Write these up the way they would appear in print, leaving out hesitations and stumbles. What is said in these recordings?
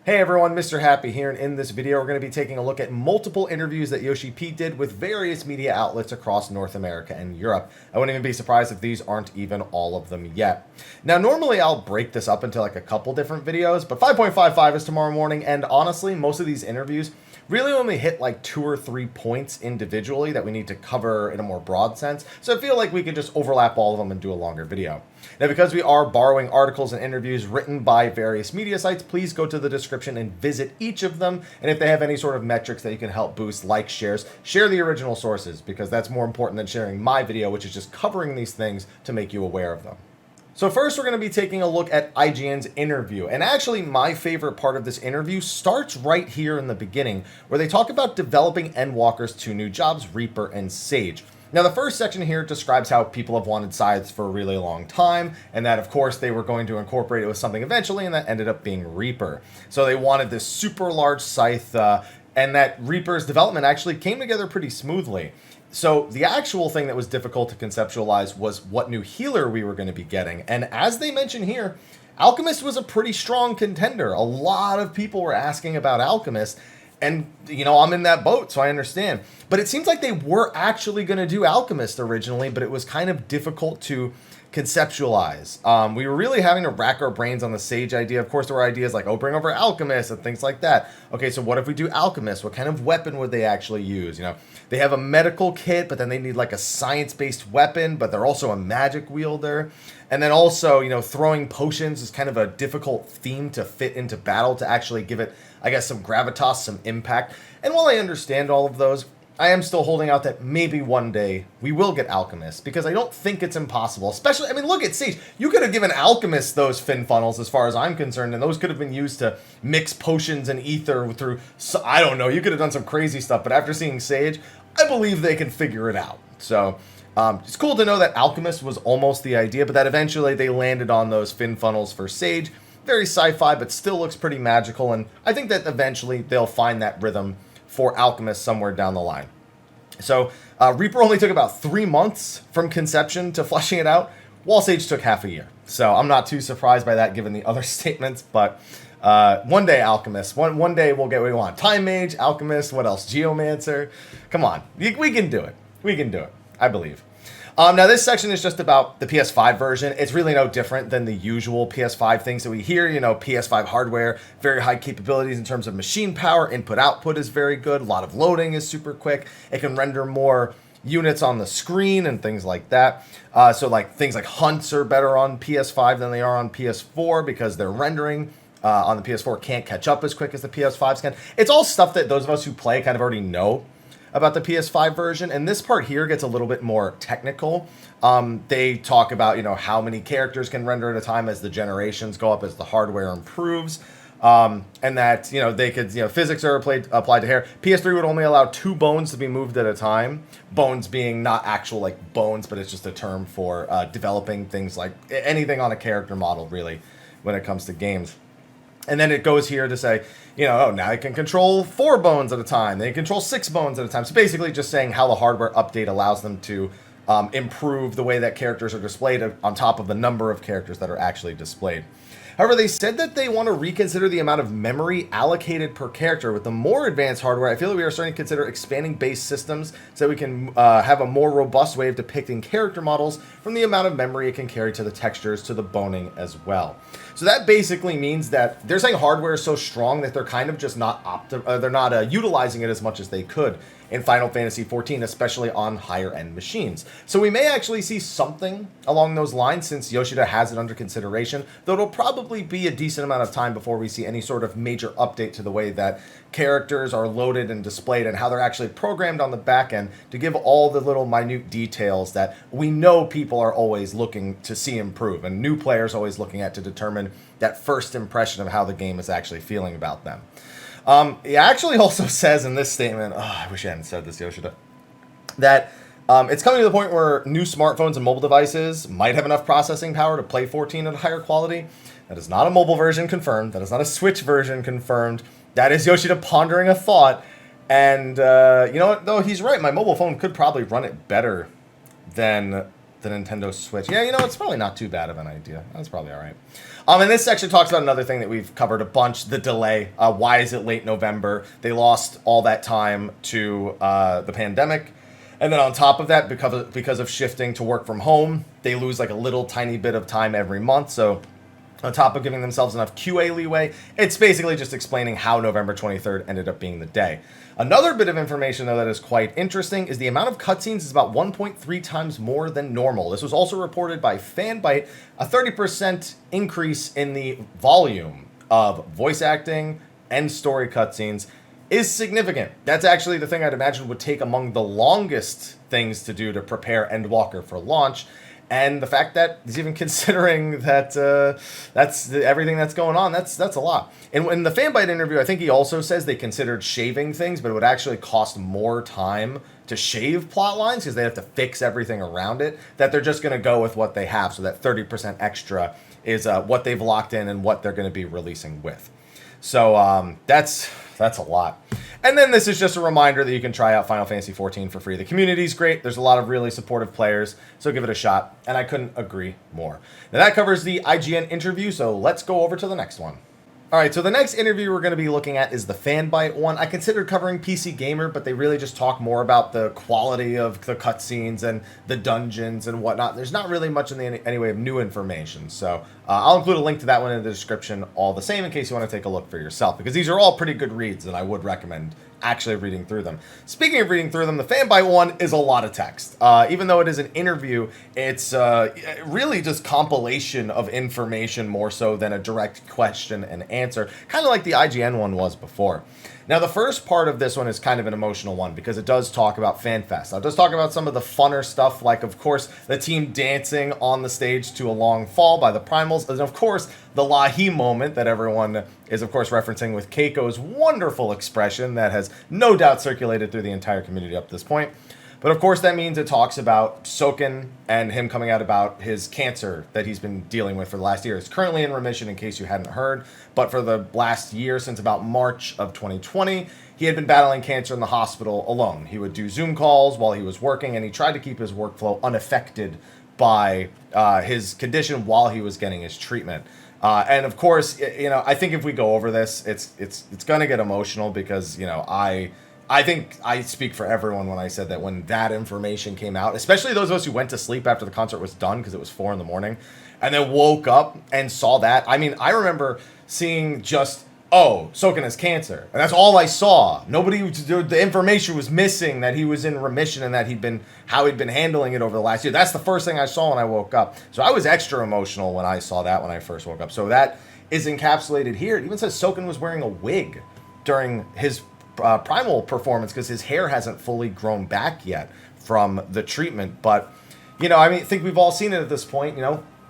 Hey everyone, Mr. Happy here, and in this video we're going to be taking a look at multiple interviews that Yoshi-P did with various media outlets across North America and Europe. I wouldn't even be surprised if these aren't even all of them yet. Now normally I'll break this up into like a couple different videos, but 5.55 is tomorrow morning, and honestly most of these interviews really only hit like 2 or 3 points individually that we need to cover in a more broad sense, so I feel like we could just overlap all of them and do a longer video. Now, because we are borrowing articles and interviews written by various media sites, please go to the description and visit each of them, and if they have any sort of metrics that you can help boost, like shares, share the original sources, because that's more important than sharing my video, which is just covering these things to make you aware of them. So first, we're going to be taking a look at IGN's interview. And actually, my favorite part of this interview starts right here in the beginning, where they talk about developing Endwalker's 2 new jobs, Reaper and Sage. Now, the first section here describes how people have wanted scythes for a really long time, and that, of course, they were going to incorporate it with something eventually, and that ended up being Reaper. So they wanted this super large scythe, and that Reaper's development actually came together pretty smoothly. So the actual thing that was difficult to conceptualize was what new healer we were going to be getting. And as they mention here, Alchemist was a pretty strong contender. A lot of people were asking about Alchemist. And, you know, I'm in that boat, so I understand. But it seems like they were actually going to do Alchemist originally, but it was kind of difficult to conceptualize. We were really having to rack our brains on the Sage idea. Of course, there were ideas like, oh, bring over Alchemist and things like that. Okay, so what if we do Alchemist? What kind of weapon would they actually use? You know, they have a medical kit, but then they need like a science-based weapon, but they're also a magic wielder. And then also, you know, throwing potions is kind of a difficult theme to fit into battle to actually give it, I guess, some gravitas, some impact. And while I understand all of those, I am still holding out that maybe one day we will get Alchemist, because I don't think it's impossible. Especially, I mean, look at Sage. You could have given Alchemist those fin funnels as far as I'm concerned, and those could have been used to mix potions and ether through, I don't know, you could have done some crazy stuff, but after seeing Sage, I believe they can figure it out. So, it's cool to know that Alchemist was almost the idea, but that eventually they landed on those fin funnels for Sage. Very sci-fi, but still looks pretty magical, and I think that eventually they'll find that rhythm for Alchemist somewhere down the line. So Reaper only took about 3 months from conception to fleshing it out, while Sage took half a year. So I'm not too surprised by that given the other statements, but one day Alchemist, one day we'll get what we want. Time Mage, Alchemist, what else? Geomancer. Come on, we can do it. We can do it, I believe. Now this section is just about the PS5 version. It's really no different than the usual PS5 things that we hear. You know, PS5 hardware, very high capabilities in terms of machine power. Input-output is very good. A lot of loading is super quick. It can render more units on the screen and things like that. So like things like hunts are better on PS5 than they are on PS4 because their rendering on the PS4 can't catch up as quick as the PS5s can. It's all stuff that those of us who play kind of already know about the PS5 version, and this part here gets a little bit more technical. They talk about, you know, how many characters can render at a time as the generations go up, as the hardware improves, and that, you know, they could, you know, physics are applied to hair. PS3 would only allow 2 bones to be moved at a time. Bones being not actual like bones, but it's just a term for developing things like anything on a character model, really, when it comes to games. And then it goes here to say, you know, oh, now I can control 4 bones at a time. They can control 6 bones at a time. So basically just saying how the hardware update allows them to improve the way that characters are displayed on top of the number of characters that are actually displayed. However, they said that they want to reconsider the amount of memory allocated per character. With the more advanced hardware, I feel like we are starting to consider expanding base systems so we can have a more robust way of depicting character models from the amount of memory it can carry to the textures to the boning as well. So that basically means that they're saying hardware is so strong that they're kind of just not utilizing it as much as they could in Final Fantasy XIV, especially on higher-end machines. So we may actually see something along those lines since Yoshida has it under consideration, though it'll probably be a decent amount of time before we see any sort of major update to the way that characters are loaded and displayed and how they're actually programmed on the back end to give all the little minute details that we know people are always looking to see improve and new players always looking at to determine that first impression of how the game is actually feeling about them. It actually also says in this statement, oh, I wish I hadn't said this, Yoshida, that it's coming to the point where new smartphones and mobile devices might have enough processing power to play 14 at a higher quality. That is not a mobile version confirmed. That is not a Switch version confirmed. That is Yoshida pondering a thought. And you know what, though, he's right. My mobile phone could probably run it better than the Nintendo Switch. Yeah, it's probably not too bad of an idea. That's probably all right. And this section talks about another thing that we've covered a bunch, the delay. Why is it late November? They lost all that time to the pandemic. And then on top of that, because of shifting to work from home, they lose like a little tiny bit of time every month. So on top of giving themselves enough QA leeway, it's basically just explaining how November 23rd ended up being the day. Another bit of information, though, that is quite interesting is the amount of cutscenes is about 1.3 times more than normal. This was also reported by Fanbite, a 30% increase in the volume of voice acting and story cutscenes is significant. That's actually the thing I'd imagine would take among the longest things to do to prepare Endwalker for launch. And the fact that he's even considering that that's everything that's going on, that's a lot. And in the Fanbite interview, I think he also says they considered shaving things, but it would actually cost more time to shave plot lines because they have to fix everything around it, that they're just going to go with what they have. So that 30% extra is what they've locked in and what they're going to be releasing with. So that's a lot. And then this is just a reminder that you can try out Final Fantasy XIV for free. The community's great. There's a lot of really supportive players, so give it a shot. And I couldn't agree more. Now that covers the IGN interview, so let's go over to the next one. All right, so the next interview we're going to be looking at is the Fanbite one. I considered covering PC Gamer, but they really just talk more about the quality of the cutscenes and the dungeons and whatnot. There's not really much in any way of new information, so I'll include a link to that one in the description all the same in case you want to take a look for yourself, because these are all pretty good reads and I would recommend actually reading through them. Speaking of reading through them, the Fanbite one is a lot of text. Even though it is an interview, it's really just compilation of information more so than a direct question and answer, kind of like the IGN one was before. Now, the first part of this one is kind of an emotional one because it does talk about FanFest. Now, it does talk about some of the funner stuff, like, of course, the team dancing on the stage to A Long Fall by the Primals, and, of course, the Lahi moment that everyone is, of course, referencing with Keiko's wonderful expression that has no doubt circulated through the entire community up to this point. But, of course, that means it talks about Soken and him coming out about his cancer that he's been dealing with for the last year. He's currently in remission, in case you hadn't heard. But for the last year, since about March of 2020, he had been battling cancer in the hospital alone. He would do Zoom calls while he was working, and he tried to keep his workflow unaffected by his condition while he was getting his treatment. And, of course, I think if we go over this, it's going to get emotional because, I think I speak for everyone when I said that when that information came out, especially those of us who went to sleep after the concert was done because it was 4 a.m, and then woke up and saw that. I mean, I remember seeing just, Soken has cancer. And that's all I saw. The information was missing that he was in remission and that how he'd been handling it over the last year. That's the first thing I saw when I woke up. So I was extra emotional when I saw that when I first woke up. So that is encapsulated here. It even says Soken was wearing a wig during his Primal performance because his hair hasn't fully grown back yet from the treatment. But, I think we've all seen it at this point.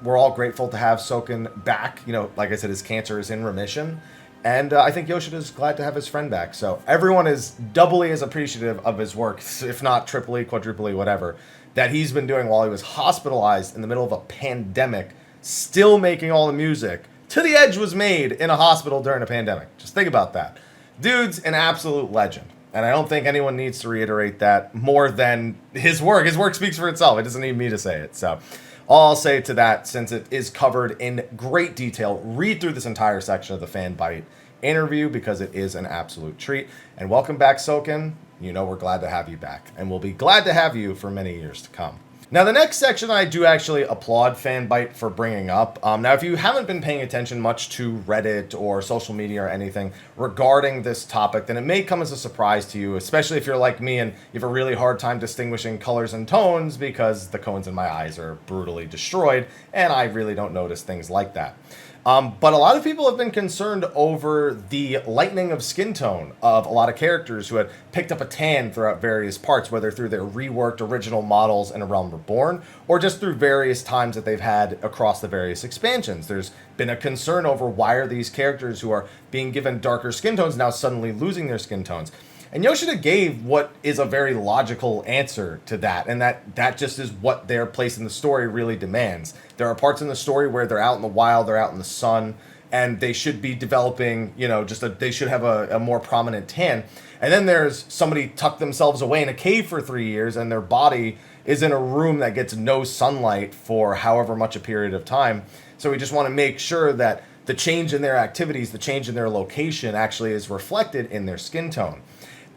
We're all grateful to have Soken back. Like I said, his cancer is in remission. And I think Yoshida's glad to have his friend back. So everyone is doubly as appreciative of his work, if not triply, quadruply, whatever, that he's been doing while he was hospitalized in the middle of a pandemic, still making all the music. To the Edge was made in a hospital during a pandemic. Just think about that. Dude's an absolute legend. And I don't think anyone needs to reiterate that more than his work. His work speaks for itself. It doesn't need me to say it. So all I'll say to that, since it is covered in great detail, read through this entire section of the Fanbite interview because it is an absolute treat. And welcome back, Soken. We're glad to have you back. And we'll be glad to have you for many years to come. Now, the next section I do actually applaud Fanbite for bringing up. Now, if you haven't been paying attention much to Reddit or social media or anything regarding this topic, then it may come as a surprise to you, especially if you're like me and you have a really hard time distinguishing colors and tones because the cones in my eyes are brutally destroyed, and I really don't notice things like that. But a lot of people have been concerned over the lightening of skin tone of a lot of characters who had picked up a tan throughout various parts, whether through their reworked original models in A Realm Reborn, or just through various times that they've had across the various expansions. There's been a concern over why are these characters who are being given darker skin tones now suddenly losing their skin tones. And Yoshida gave what is a very logical answer to that, and that just is what their place in the story really demands. There are parts in the story where they're out in the wild, they're out in the sun, and they should be developing, they should have a more prominent tan. And then there's somebody tucked themselves away in a cave for 3 years, and their body is in a room that gets no sunlight for however much a period of time. So we just want to make sure that the change in their activities, the change in their location actually is reflected in their skin tone.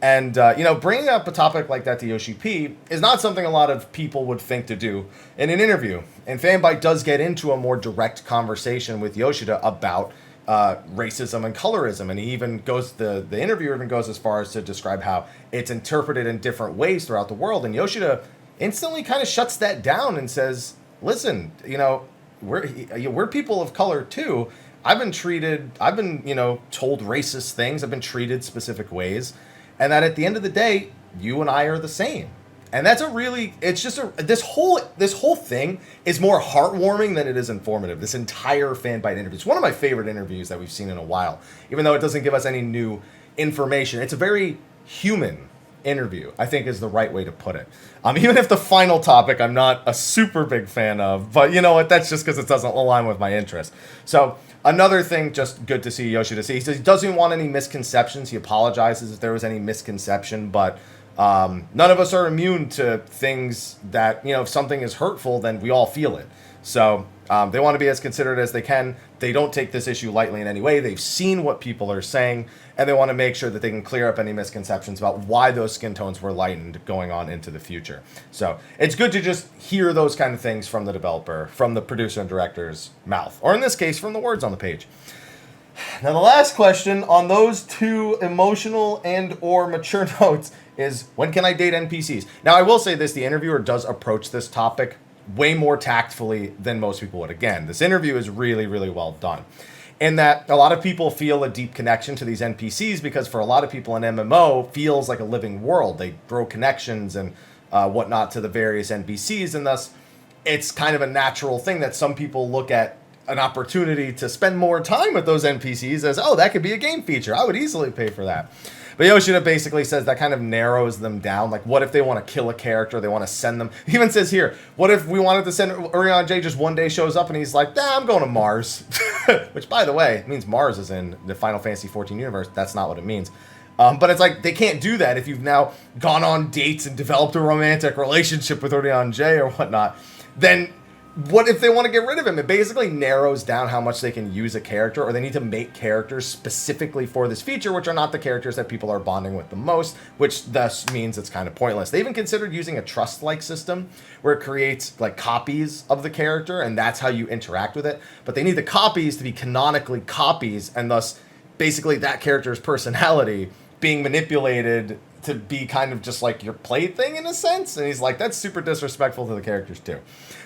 And, bringing up a topic like that to Yoshi-P is not something a lot of people would think to do in an interview. And Fanbite does get into a more direct conversation with Yoshida about racism and colorism. And he even goes, the interviewer even goes as far as to describe how it's interpreted in different ways throughout the world. And Yoshida instantly kind of shuts that down and says, listen, we're people of color too. I've been told racist things. I've been treated specific ways. And that at the end of the day, you and I are the same. And that's this whole thing is more heartwarming than it is informative. This entire Fanbite interview. It's one of my favorite interviews that we've seen in a while, even though it doesn't give us any new information. It's a very human interview, I think is the right way to put it. Even if the final topic I'm not a super big fan of, but you know what, that's just because it doesn't align with my interest. So another thing, just good to see Yoshida say, he says he doesn't want any misconceptions. He apologizes if there was any misconception, but none of us are immune to things that, if something is hurtful, then we all feel it. So they want to be as considerate as they can. They don't take this issue lightly in any way. They've seen what people are saying, and they want to make sure that they can clear up any misconceptions about why those skin tones were lightened going on into the future. So it's good to just hear those kind of things from the developer, from the producer and director's mouth, or in this case, from the words on the page. Now, the last question on those two emotional and or mature notes is, when can I date NPCs? Now, I will say this, the interviewer does approach this topic way more tactfully than most people would. Again, this interview is really, really well done. In that a lot of people feel a deep connection to these NPCs because for a lot of people, an MMO feels like a living world. They grow connections and whatnot to the various NPCs, and thus it's kind of a natural thing that some people look at an opportunity to spend more time with those NPCs as, oh, that could be a game feature. I would easily pay for that. But Yoshida basically says that kind of narrows them down. Like, what if they want to kill a character? They want to send them. He even says here, what if we wanted to send Urian J just one day shows up and he's like, I'm going to Mars. Which, by the way, means Mars is in the Final Fantasy XIV universe. That's not what it means. But it's like, they can't do that if you've now gone on dates and developed a romantic relationship with Urian J or whatnot. Then what if they want to get rid of him? It basically narrows down how much they can use a character, or they need to make characters specifically for this feature, which are not the characters that people are bonding with the most, which thus means it's kind of pointless. They even considered using a trust-like system where it creates like copies of the character, and that's how you interact with it. But they need the copies to be canonically copies, and thus basically that character's personality being manipulated to be kind of just like your plaything in a sense. And he's like, that's super disrespectful to the characters too.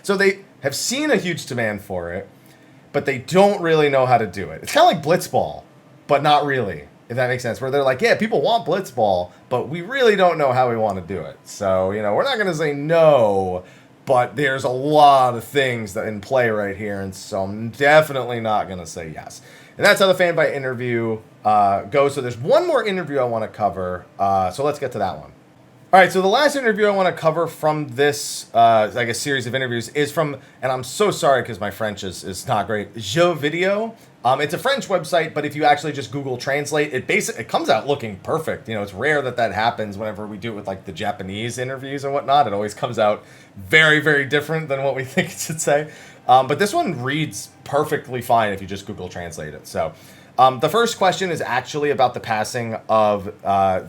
So they have seen a huge demand for it, but they don't really know how to do it. It's kind of like Blitzball, but not really, if that makes sense. Where they're like, yeah, people want Blitzball, but we really don't know how we want to do it. So, we're not going to say no, but there's a lot of things that in play right here. And so I'm definitely not going to say yes. And that's how the Fanbite interview goes. So there's one more interview I want to cover. So let's get to that one. All right, so the last interview I want to cover from this, series of interviews is from, and I'm so sorry because my French is not great, Jeux Video. It's a French website, but if you actually just Google Translate, it comes out looking perfect. It's rare that happens whenever we do it with like the Japanese interviews and whatnot. It always comes out very, very different than what we think it should say. But this one reads perfectly fine if you just Google Translate it. So the first question is actually about the passing of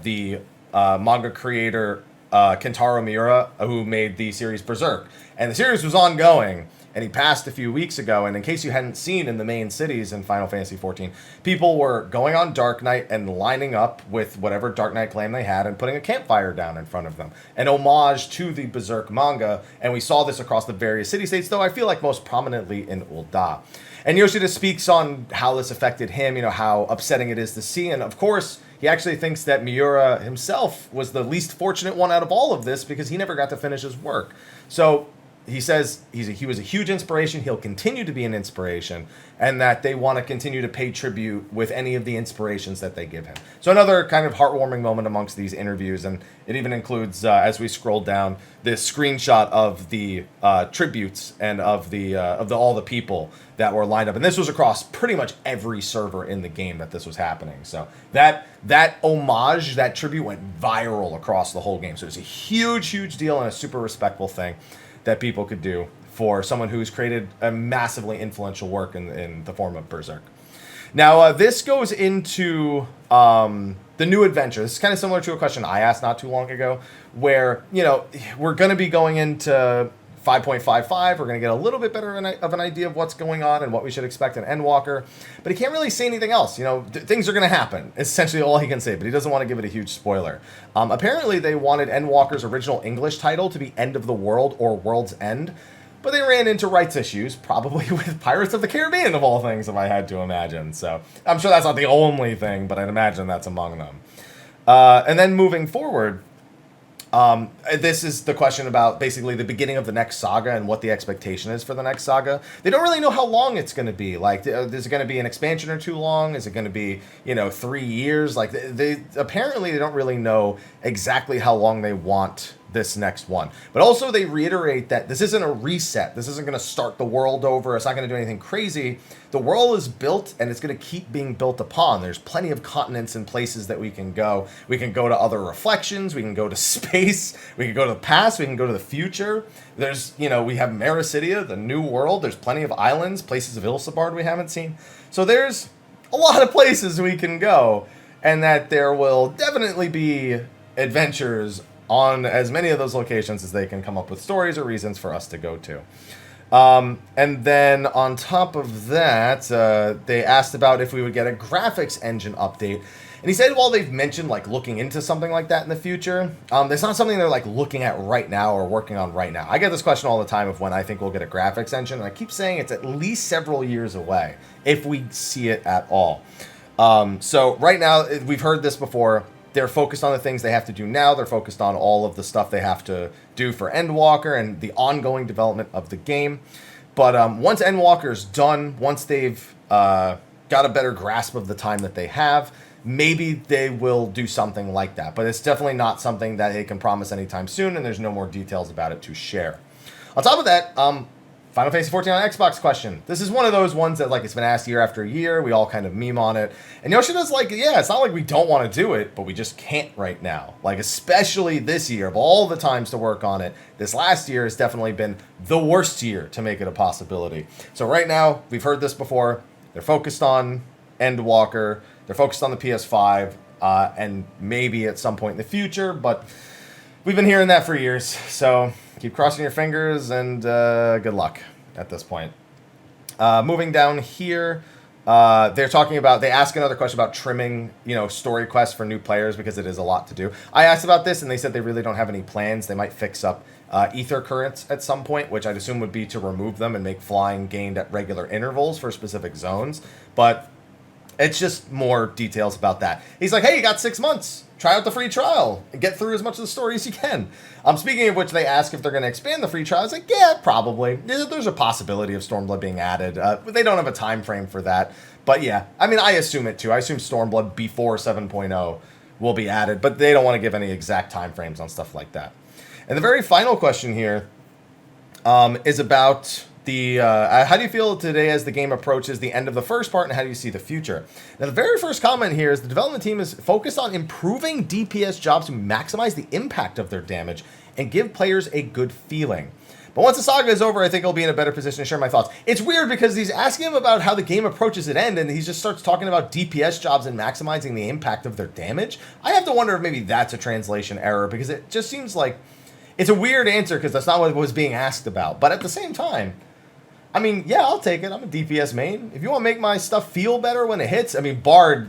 the manga creator Kentaro Mura, who made the series Berserk. And the series was ongoing, and he passed a few weeks ago. And in case you hadn't seen in the main cities in Final Fantasy XIV, people were going on Dark Night and lining up with whatever Dark Night clan they had and putting a campfire down in front of them. An homage to the Berserk manga, and we saw this across the various city-states, though I feel like most prominently in Ul'dah. And Yoshida speaks on how this affected him, how upsetting it is to see, and of course, he actually thinks that Miura himself was the least fortunate one out of all of this because he never got to finish his work. So he says he was a huge inspiration. He'll continue to be an inspiration, and that they want to continue to pay tribute with any of the inspirations that they give him. So another kind of heartwarming moment amongst these interviews, and it even includes, as we scroll down, this screenshot of the tributes and of all the people that were lined up. And this was across pretty much every server in the game that this was happening. So that homage, that tribute went viral across the whole game. So it's a huge, huge deal and a super respectful thing that people could do for someone who's created a massively influential work in the form of Berserk. Now, this goes into the new adventure. This is kind of similar to a question I asked not too long ago, where, we're going to be going into 5.55. We're going to get a little bit better of an idea of what's going on and what we should expect in Endwalker. But he can't really say anything else. Things are going to happen. It's essentially all he can say, but he doesn't want to give it a huge spoiler. Apparently, they wanted Endwalker's original English title to be End of the World or World's End, but they ran into rights issues, probably with Pirates of the Caribbean, of all things, if I had to imagine. So I'm sure that's not the only thing, but I'd imagine that's among them. And then moving forward, this is the question about basically the beginning of the next saga and what the expectation is for the next saga. They don't really know how long it's going to be. Like, is it going to be an expansion or too long? Is it going to be, 3 years? Like, they apparently they don't really know exactly how long they want this next one. But also they reiterate that this isn't a reset. This isn't going to start the world over. It's not going to do anything crazy. The world is built and it's going to keep being built upon. There's plenty of continents and places that we can go. We can go to other reflections. We can go to space. We can go to the past. We can go to the future. There's, we have Maricidia, the new world. There's plenty of islands, places of Ilsabard we haven't seen. So there's a lot of places we can go, and that there will definitely be adventures on as many of those locations as they can come up with stories or reasons for us to go to. And then on top of that, they asked about if we would get a graphics engine update. And he said, while they've mentioned like looking into something like that in the future, it's not something they're like looking at right now or working on right now. I get this question all the time of when I think we'll get a graphics engine, and I keep saying it's at least several years away if we see it at all. So right now, we've heard this before. They're focused on the things they have to do now. They're focused on all of the stuff they have to do for Endwalker and the ongoing development of the game. But once Endwalker's done, once they've got a better grasp of the time that they have, maybe they will do something like that. But it's definitely not something that they can promise anytime soon, and there's no more details about it to share. On top of that, Final Fantasy XIV on Xbox question. This is one of those ones that, like, it's been asked year after year. We all kind of meme on it. And Yoshina's like, yeah, it's not like we don't want to do it, but we just can't right now. Like, especially this year, of all the times to work on it, this last year has definitely been the worst year to make it a possibility. So right now, we've heard this before. They're focused on Endwalker. They're focused on the PS5, and maybe at some point in the future, but we've been hearing that for years. So keep crossing your fingers, and good luck at this point. Moving down here, they're talking about, they ask another question about trimming, story quests for new players, because it is a lot to do. I asked about this, and they said they really don't have any plans. They might fix up ether currents at some point, which I'd assume would be to remove them and make flying gained at regular intervals for specific zones. But it's just more details about that. He's like, hey, you got 6 months. Try out the free trial and get through as much of the story as you can. Speaking of which, they ask if they're going to expand the free trial. I was like, yeah, probably. There's a possibility of Stormblood being added. They don't have a time frame for that. But yeah, I mean, I assume it too. I assume Stormblood before 7.0 will be added, but they don't want to give any exact time frames on stuff like that. And the very final question here is about the how do you feel today as the game approaches the end of the first part, and how do you see the future? Now, the very first comment here is the development team is focused on improving DPS jobs to maximize the impact of their damage and give players a good feeling. But once the saga is over, I think I'll be in a better position to share my thoughts. It's weird because he's asking him about how the game approaches its end, and he just starts talking about DPS jobs and maximizing the impact of their damage. I have to wonder if maybe that's a translation error, because it just seems like it's a weird answer because that's not what was being asked about. But at the same time, I mean, yeah, I'll take it. I'm a DPS main. If you want to make my stuff feel better when it hits, I mean, Bard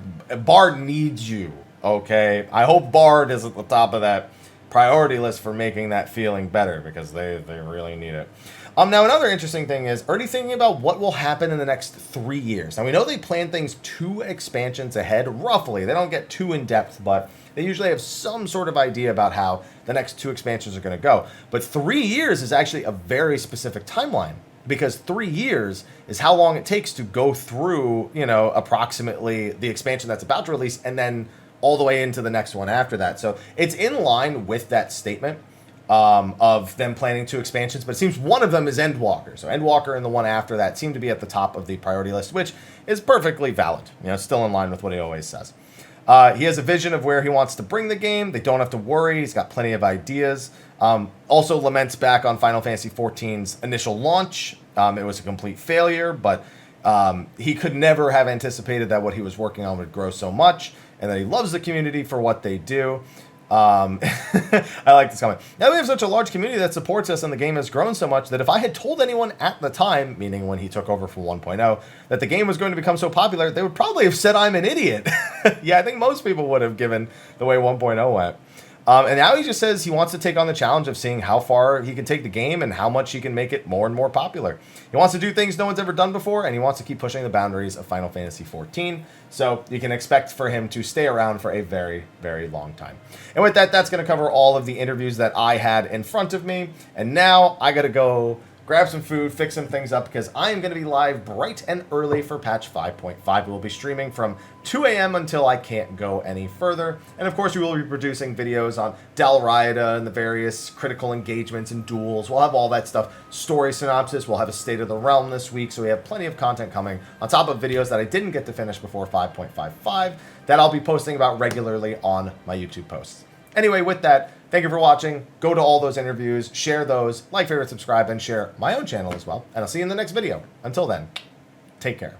needs you, okay? I hope Bard is at the top of that priority list for making that feeling better, because they really need it. Now, another interesting thing is already thinking about what will happen in the next 3 years. Now, we know they plan things 2 expansions ahead, roughly. They don't get too in-depth, but they usually have some sort of idea about how the next 2 expansions are going to go. But 3 years is actually a very specific timeline, because 3 years is how long it takes to go through, approximately the expansion that's about to release, and then all the way into the next one after that. So it's in line with that statement of them planning 2 expansions, but it seems one of them is Endwalker. So Endwalker and the one after that seem to be at the top of the priority list, which is perfectly valid. Still in line with what he always says. He has a vision of where he wants to bring the game. They don't have to worry. He's got plenty of ideas. Also laments back on Final Fantasy XIV's initial launch. It was a complete failure, but he could never have anticipated that what he was working on would grow so much, and that he loves the community for what they do. I like this comment. Now we have such a large community that supports us, and the game has grown so much that if I had told anyone at the time, meaning when he took over for 1.0, that the game was going to become so popular, they would probably have said I'm an idiot. Yeah, I think most people would have, given the way 1.0 went. And now he just says he wants to take on the challenge of seeing how far he can take the game and how much he can make it more and more popular. He wants to do things no one's ever done before, and he wants to keep pushing the boundaries of Final Fantasy XIV. So you can expect for him to stay around for a very, very long time. And with that, that's going to cover all of the interviews that I had in front of me. And now I got to go grab some food, fix some things up, because I am going to be live bright and early for patch 5.5. We will be streaming from 2 a.m. until I can't go any further. And of course, we will be producing videos on Dalriada and the various critical engagements and duels. We'll have all that stuff. Story synopsis. We'll have a State of the Realm this week, so we have plenty of content coming on top of videos that I didn't get to finish before 5.55 that I'll be posting about regularly on my YouTube posts. Anyway, with that, thank you for watching. Go to all those interviews, share those, like, favorite, subscribe, and share my own channel as well. And I'll see you in the next video. Until then, take care.